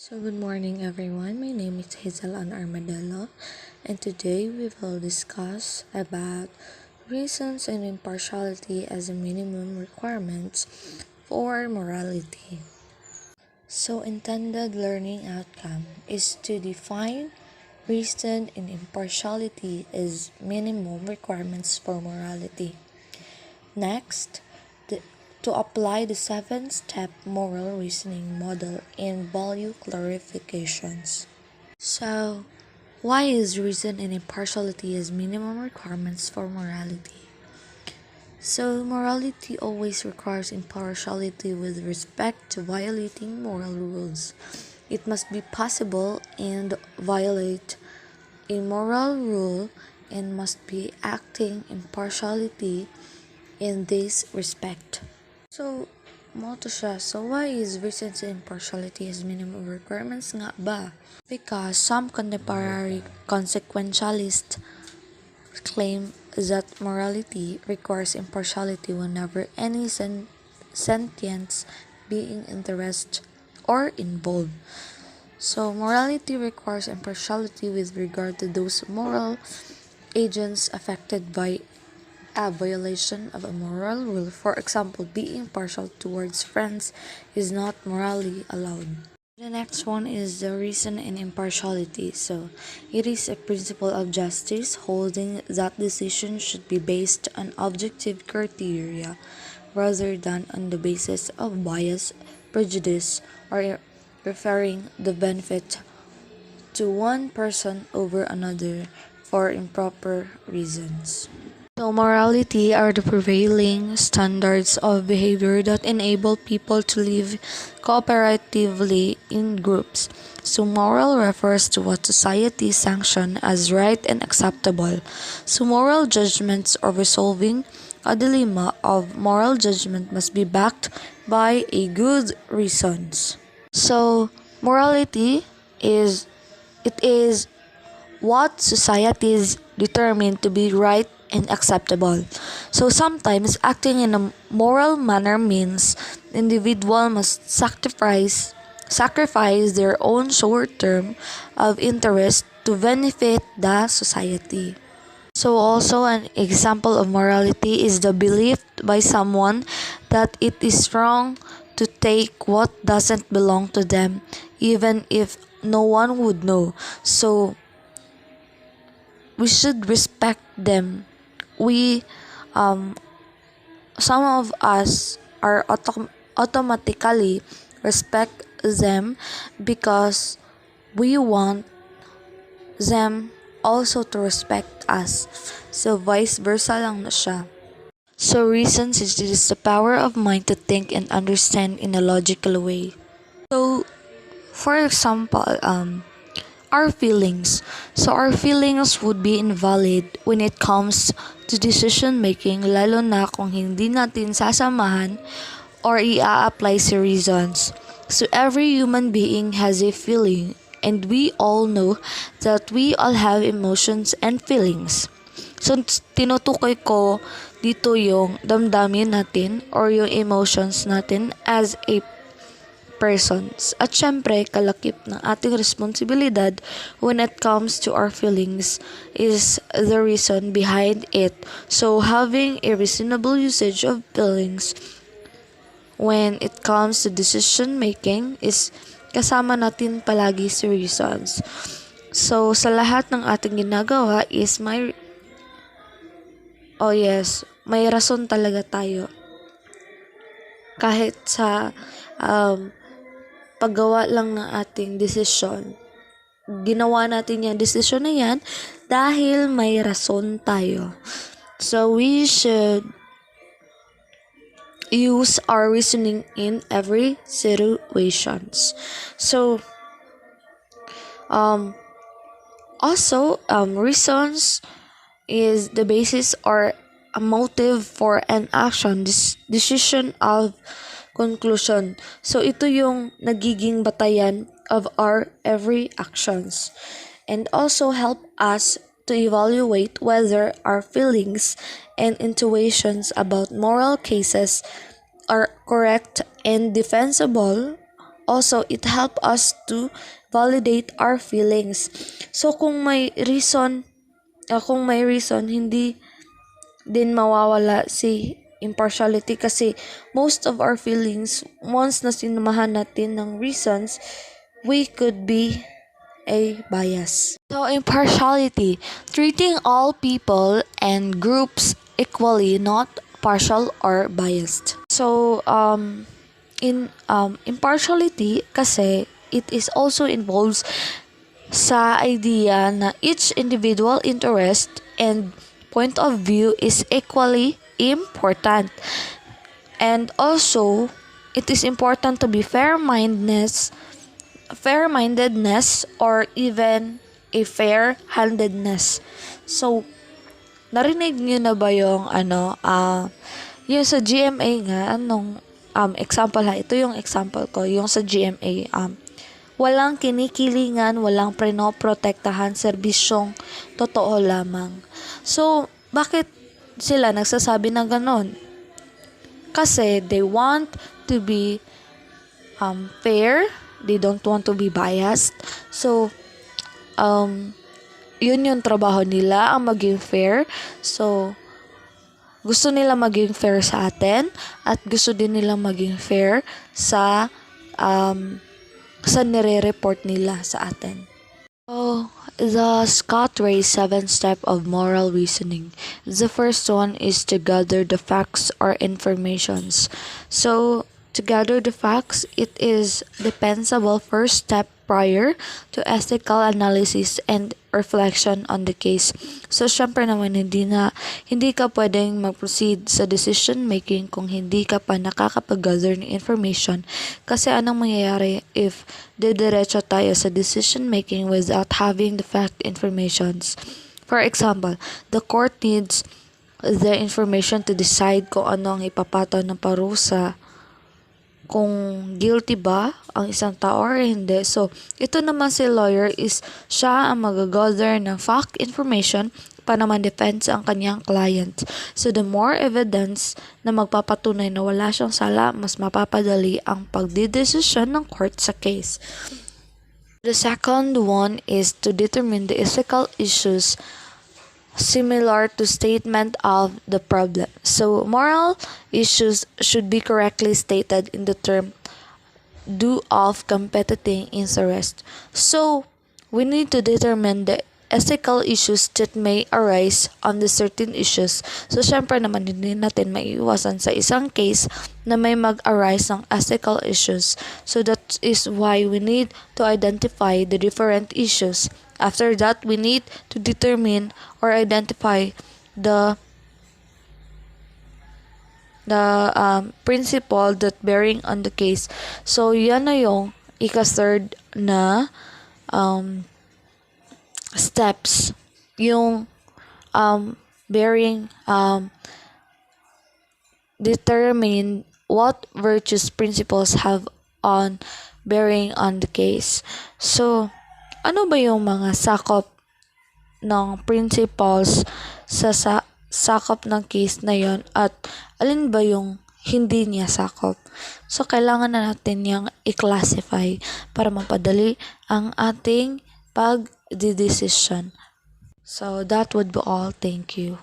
So good morning everyone, my name is Hazel Ann Armadillo and today we will discuss about reasons and impartiality as a minimum requirements for morality. So intended learning outcome is to define reason and impartiality as minimum requirements for morality. Next, to apply the 7-step moral reasoning model in value clarifications. So, why is reason and impartiality as minimum requirements for morality? So, morality always requires impartiality with respect to violating moral rules. It must be possible and violate a moral rule and must be acting impartiality in this respect. So, mo to siya. So, why is reason and impartiality as minimum requirements nga ba? Because some contemporary consequentialists claim that morality requires impartiality whenever any sentient being interest or involved. So, morality requires impartiality with regard to those moral agents affected by a violation of a moral rule. For example, being partial towards friends is not morally allowed. The next one is the reason and impartiality. So, it is a principle of justice holding that decisions should be based on objective criteria rather than on the basis of bias, prejudice, or preferring the benefit to one person over another for improper reasons. So, morality are the prevailing standards of behavior that enable people to live cooperatively in groups. So, moral refers to what society sanctions as right and acceptable. So, moral judgments or resolving a dilemma of moral judgment must be backed by a good reasons. So, morality is what societies determine to be right and acceptable. So sometimes acting in a moral manner means individual must sacrifice their own short term of interest to benefit the society. So also an example of morality is the belief by someone that it is wrong to take what doesn't belong to them even if no one would know. So we should respect them. Some of us are automatically respect them because we want them also to respect us. So vice versa lang na siya. So reasons is the power of mind to think and understand in a logical way. So for example, our feelings. So our feelings would be invalid when it comes to decision making, lalo na kung hindi natin sasamahan or i-apply sa reasons. So every human being has a feeling, and we all know that we all have emotions and feelings. So tinutukoy ko dito yung damdamin natin or yung emotions natin as a persons. At syempre, kalakip ng ating responsibilidad when it comes to our feelings is the reason behind it. So, having a reasonable usage of feelings when it comes to decision making is kasama natin palagi si reasons. So, sa lahat ng ating ginagawa is may rason talaga tayo. Kahit sa paggawa lang ng ating desisyon. Ginawa natin yung desisyon na yan dahil may rason tayo. So, we should use our reasoning in every situations. So, reasons is the basis or a motive for an action, decision of conclusion. So, ito yung nagiging batayan of our every actions and also help us to evaluate whether our feelings and intuitions about moral cases are correct and defensible Also, it help us to validate our feelings. So, kung may reason, hindi din mawawala si impartiality kasi most of our feelings, once na sinamahan natin ng reasons, we could be a bias. So, impartiality, treating all people and groups equally, not partial or biased. So, in impartiality kasi it is also involves sa idea na each individual interest and point of view is equally important. And also, it is important to be fair-mindedness or even a fair-handedness. So, narinig niyo na ba yung yung sa GMA nga, example ha, ito yung example ko, yung sa GMA, walang kinikilingan, walang prenoprotektahan, serbisyong totoo lamang. So, bakit sila nagsasabi ng ganon? Kasi they want to be fair, they don't want to be biased. So, yun yung trabaho nila, ang maging fair. So, gusto nila maging fair sa atin at gusto din nila maging fair sa nire-report nila sa atin. So, the Scott Ray 7-step of moral reasoning. The first one is to gather the facts or informations. So, to gather the facts, it is dispensable first step prior to ethical analysis and reflection on the case. So, syempre naman, hindi ka pwedeng mag-proceed sa decision making kung hindi ka pa nakakapag-gather ng information. Kasi anong mangyayari if didiretso tayo sa decision making without having the fact informations? For example, the court needs the information to decide kung ano ang ipapataw ng parusa, kung guilty ba ang isang tao or hindi. So, ito naman si lawyer is siya ang mag-gather ng fact information para ma-defense ang kanyang client. So, the more evidence na magpapatunay na wala siyang sala, mas mapapadali ang pagdidesisyon ng court sa case. The second one is to determine the ethical issues similar to statement of the problem. So, moral issues should be correctly stated in the term due of competing interest. So, we need to determine the ethical issues that may arise on the certain issues. So, syempre naman hindi natin maiiwasan sa isang case na may mag-arise ng ethical issues. So, that is why we need to identify the different issues. After that, we need to determine or identify the principle that bearing on the case. So, yan na yung ika-third na steps. Yung bearing, determine what virtues principles have on bearing on the case. So, ano ba yung mga sakop ng principles sa sakop ng case na yon at alin ba yung hindi niya sakop? So, kailangan na natin yung i-classify para mapadali ang ating pag-decision. So, that would be all. Thank you.